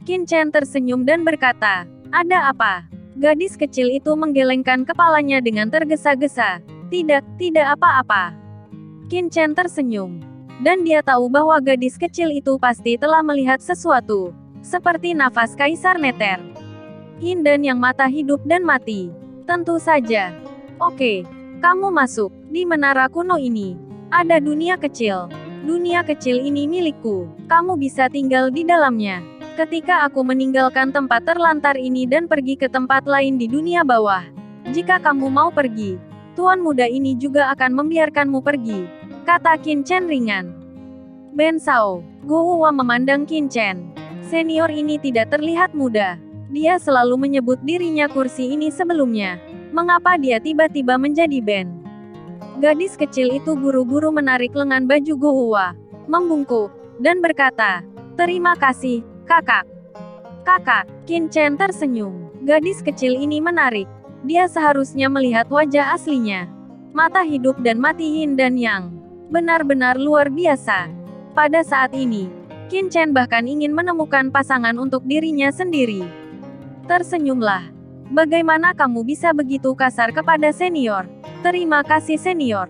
Qin Chen tersenyum dan berkata, "Ada apa?" Gadis kecil itu menggelengkan kepalanya dengan tergesa-gesa. Tidak apa-apa." Qin Chen tersenyum. Dan dia tahu bahwa gadis kecil itu pasti telah melihat sesuatu. Seperti nafas Kaisar Neter. Hindan yang mata hidup dan mati. Tentu saja. Oke. Kamu masuk. Di menara kuno ini. Ada dunia kecil. Dunia kecil ini milikku. Kamu bisa tinggal di dalamnya. Ketika aku meninggalkan tempat terlantar ini dan pergi ke tempat lain di dunia bawah. Jika kamu mau pergi, tuan muda ini juga akan membiarkanmu pergi. Kata Qin Chen ringan. Ben Sao. Guo Hua memandang Qin Chen. Senior ini tidak terlihat muda. Dia selalu menyebut dirinya kursi ini sebelumnya. Mengapa dia tiba-tiba menjadi Ben? Gadis kecil itu buru-buru menarik lengan baju Guo Hua, membungkuk, dan berkata, "Terima kasih, kakak." "Kakak," Qin Chen tersenyum. Gadis kecil ini menarik. Dia seharusnya melihat wajah aslinya. Mata hidup dan mati Yin dan Yang. Benar-benar luar biasa. Pada saat ini, Qin Chen bahkan ingin menemukan pasangan untuk dirinya sendiri. Tersenyumlah. "Bagaimana kamu bisa begitu kasar kepada senior?" "Terima kasih senior."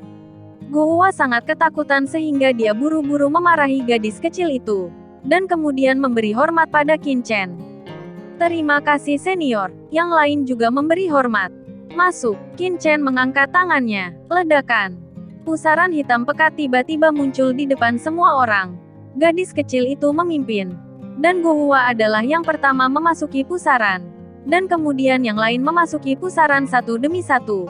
Guo Hua sangat ketakutan sehingga dia buru-buru memarahi gadis kecil itu. Dan kemudian memberi hormat pada Qin Chen. "Terima kasih senior." Yang lain juga memberi hormat. "Masuk." Qin Chen mengangkat tangannya. Ledakan. Pusaran hitam pekat tiba-tiba muncul di depan semua orang. Gadis kecil itu memimpin. Dan Guo Hua adalah yang pertama memasuki pusaran. Dan kemudian yang lain memasuki pusaran satu demi satu.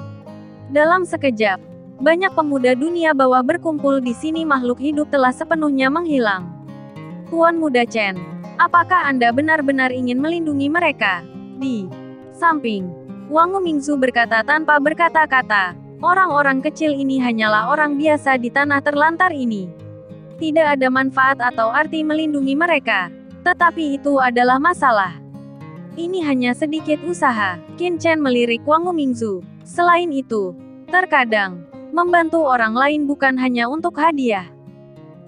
Dalam sekejap, banyak pemuda dunia bawah berkumpul di sini. Makhluk hidup telah sepenuhnya menghilang. "Tuan Muda Chen, apakah Anda benar-benar ingin melindungi mereka?" Di samping, Wang Mingzu berkata tanpa berkata-kata, "Orang-orang kecil ini hanyalah orang biasa di tanah terlantar ini. Tidak ada manfaat atau arti melindungi mereka. Tetapi itu adalah masalah. Ini hanya sedikit usaha." Qin Chen melirik Wang Mingzu. "Selain itu, terkadang, membantu orang lain bukan hanya untuk hadiah."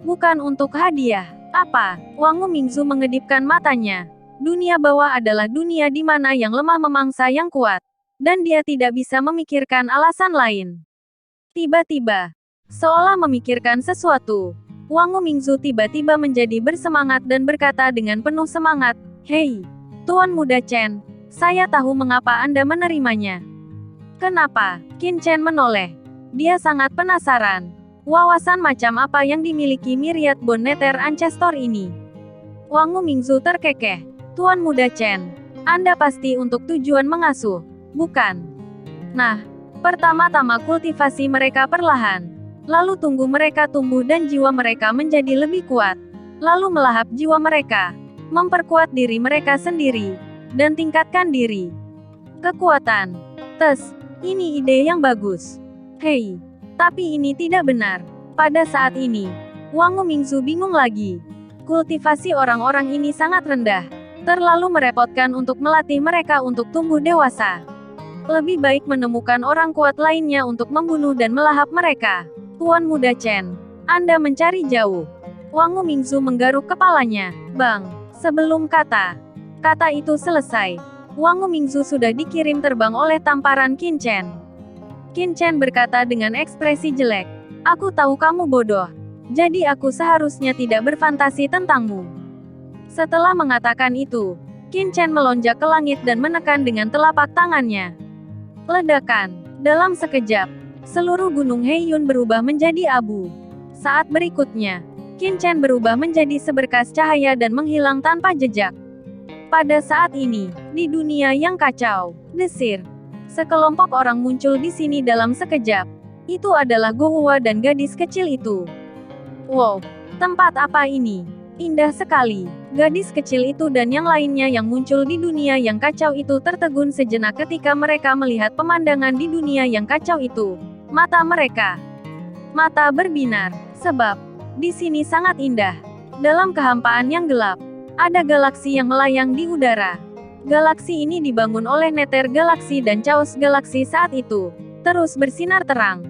"Bukan untuk hadiah? Apa?" Wang Mingzu mengedipkan matanya. Dunia bawah adalah dunia di mana yang lemah memangsa yang kuat. Dan dia tidak bisa memikirkan alasan lain. Tiba-tiba, seolah memikirkan sesuatu, Wang Mingzu tiba-tiba menjadi bersemangat dan berkata dengan penuh semangat, "Hei, Tuan Muda Chen, saya tahu mengapa Anda menerimanya." "Kenapa?" Qin Chen menoleh. Dia sangat penasaran. Wawasan macam apa yang dimiliki Myriad Bone Nether Ancestor ini? Wang Mingzu terkekeh. "Tuan Muda Chen, Anda pasti untuk tujuan mengasuh, bukan? Nah, pertama-tama kultivasi mereka perlahan. Lalu tunggu mereka tumbuh dan jiwa mereka menjadi lebih kuat. Lalu melahap jiwa mereka. Memperkuat diri mereka sendiri. Dan tingkatkan diri. Kekuatan. Ini ide yang bagus. Hei, tapi ini tidak benar." Pada saat ini, Wang Mingzu bingung lagi. Kultivasi orang-orang ini sangat rendah. Terlalu merepotkan untuk melatih mereka untuk tumbuh dewasa. Lebih baik menemukan orang kuat lainnya untuk membunuh dan melahap mereka. "Tuan Muda Chen, Anda mencari jauh." Wang Mingzu menggaruk kepalanya. Bang! Sebelum kata itu selesai, Wang Mingzu sudah dikirim terbang oleh tamparan Qin Chen. Qin Chen berkata dengan ekspresi jelek, "Aku tahu kamu bodoh. Jadi aku seharusnya tidak berfantasi tentangmu." Setelah mengatakan itu, Qin Chen melonjak ke langit dan menekan dengan telapak tangannya. Ledakan. Dalam sekejap, seluruh gunung Heiyun berubah menjadi abu. Saat berikutnya, Qin Chen berubah menjadi seberkas cahaya dan menghilang tanpa jejak. Pada saat ini, di dunia yang kacau, desir. Sekelompok orang muncul di sini dalam sekejap. Itu adalah Guo Hua dan gadis kecil itu. "Wow, tempat apa ini? Indah sekali." Gadis kecil itu dan yang lainnya yang muncul di dunia yang kacau itu tertegun sejenak ketika mereka melihat pemandangan di dunia yang kacau itu. Mata mereka berbinar, sebab di sini sangat indah. Dalam kehampaan yang gelap, ada galaksi yang melayang di udara. Galaksi ini dibangun oleh Nether Galaxy dan Chaos Galaxy saat itu, terus bersinar terang.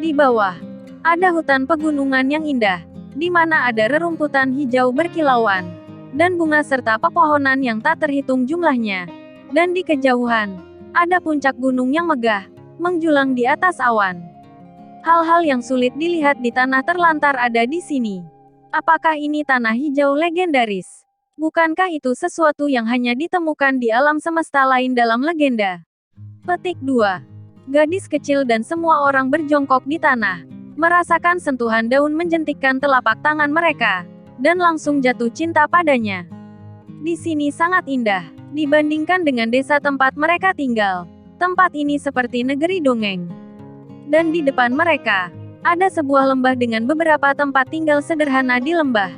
Di bawah, ada hutan pegunungan yang indah, di mana ada rerumputan hijau berkilauan. dan bunga serta pepohonan yang tak terhitung jumlahnya. Dan di kejauhan, ada puncak gunung yang megah, menjulang di atas awan. Hal-hal yang sulit dilihat di tanah terlantar ada di sini. Apakah ini tanah hijau legendaris? Bukankah itu sesuatu yang hanya ditemukan di alam semesta lain dalam legenda? Petik 2. Gadis kecil dan semua orang berjongkok di tanah, merasakan sentuhan daun menjentikkan telapak tangan mereka, dan langsung jatuh cinta padanya. Di sini sangat indah, dibandingkan dengan desa tempat mereka tinggal. Tempat ini seperti negeri dongeng. Dan di depan mereka, ada sebuah lembah dengan beberapa tempat tinggal sederhana di lembah.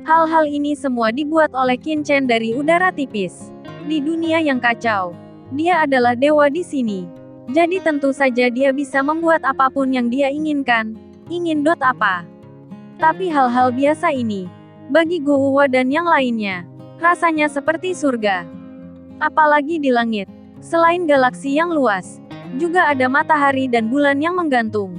Hal-hal ini semua dibuat oleh Qin Chen dari udara tipis. Di dunia yang kacau, dia adalah dewa di sini. Jadi tentu saja dia bisa membuat apapun yang dia inginkan. Ingin apa? Tapi hal-hal biasa ini, bagi Gouwa dan yang lainnya, rasanya seperti surga. Apalagi di langit, selain galaksi yang luas, juga ada matahari dan bulan yang menggantung.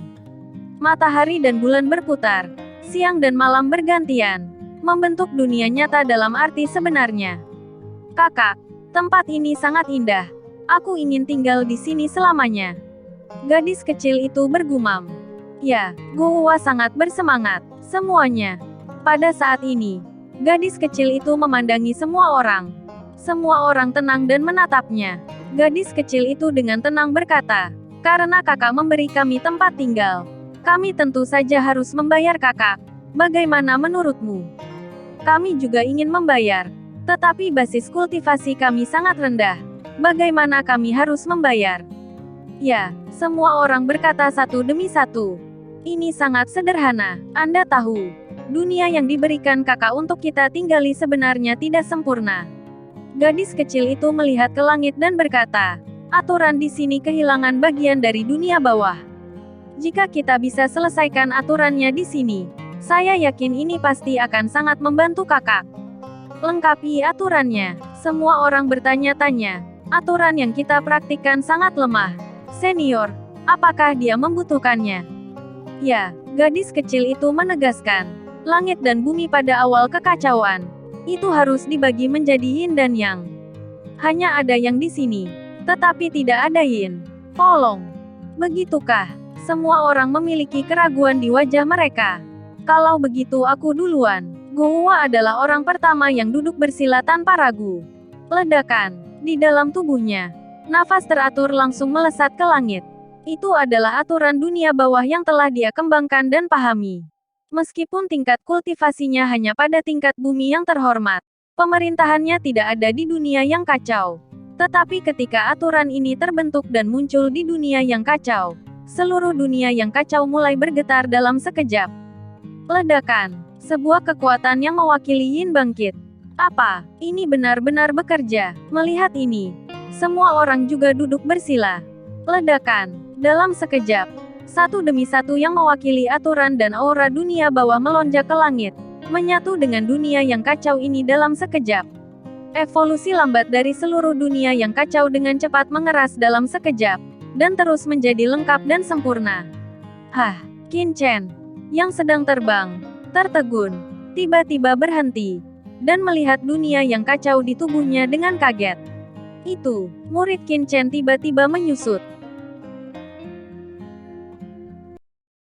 Matahari dan bulan berputar, siang dan malam bergantian, membentuk dunia nyata dalam arti sebenarnya. Kakak, tempat ini sangat indah. Aku ingin tinggal di sini selamanya. Gadis kecil itu bergumam. Ya, Gouwa sangat bersemangat. Semuanya. Pada saat ini, gadis kecil itu memandangi semua orang. Semua orang tenang dan menatapnya. Gadis kecil itu dengan tenang berkata, "Karena kakak memberi kami tempat tinggal, kami tentu saja harus membayar kakak. Bagaimana menurutmu?" Kami juga ingin membayar, tetapi basis kultivasi kami sangat rendah. Bagaimana kami harus membayar? Ya, semua orang berkata satu demi satu. Ini sangat sederhana, Anda tahu. Dunia yang diberikan kakak untuk kita tinggali sebenarnya tidak sempurna. Gadis kecil itu melihat ke langit dan berkata, aturan di sini kehilangan bagian dari dunia bawah. Jika kita bisa selesaikan aturannya di sini, saya yakin ini pasti akan sangat membantu kakak. Lengkapi aturannya. Semua orang bertanya-tanya. Aturan yang kita praktikkan sangat lemah. Senior, apakah dia membutuhkannya? Ya, gadis kecil itu menegaskan. Langit dan bumi pada awal kekacauan. Itu harus dibagi menjadi yin dan yang. Hanya ada yang di sini. Tetapi tidak ada yin. Tolong. Begitukah? Semua orang memiliki keraguan di wajah mereka. Kalau begitu aku duluan. Gouwa adalah orang pertama yang duduk bersila tanpa ragu. Ledakan. Di dalam tubuhnya. Nafas teratur langsung melesat ke langit. Itu adalah aturan dunia bawah yang telah dia kembangkan dan pahami. Meskipun tingkat kultivasinya hanya pada tingkat bumi yang terhormat. Pemerintahannya tidak ada di dunia yang kacau. Tetapi ketika aturan ini terbentuk dan muncul di dunia yang kacau, seluruh dunia yang kacau mulai bergetar dalam sekejap. Ledakan. Sebuah kekuatan yang mewakili yin bangkit. Apa? Ini benar-benar bekerja. Melihat ini, semua orang juga duduk bersila. Ledakan. Dalam sekejap, satu demi satu yang mewakili aturan dan aura dunia bawah melonjak ke langit, menyatu dengan dunia yang kacau ini dalam sekejap. Evolusi lambat dari seluruh dunia yang kacau dengan cepat mengeras dalam sekejap, dan terus menjadi lengkap dan sempurna. Hah, Qin Chen, yang sedang terbang, tertegun, tiba-tiba berhenti, dan melihat dunia yang kacau di tubuhnya dengan kaget. Itu, murid Qin Chen tiba-tiba menyusut.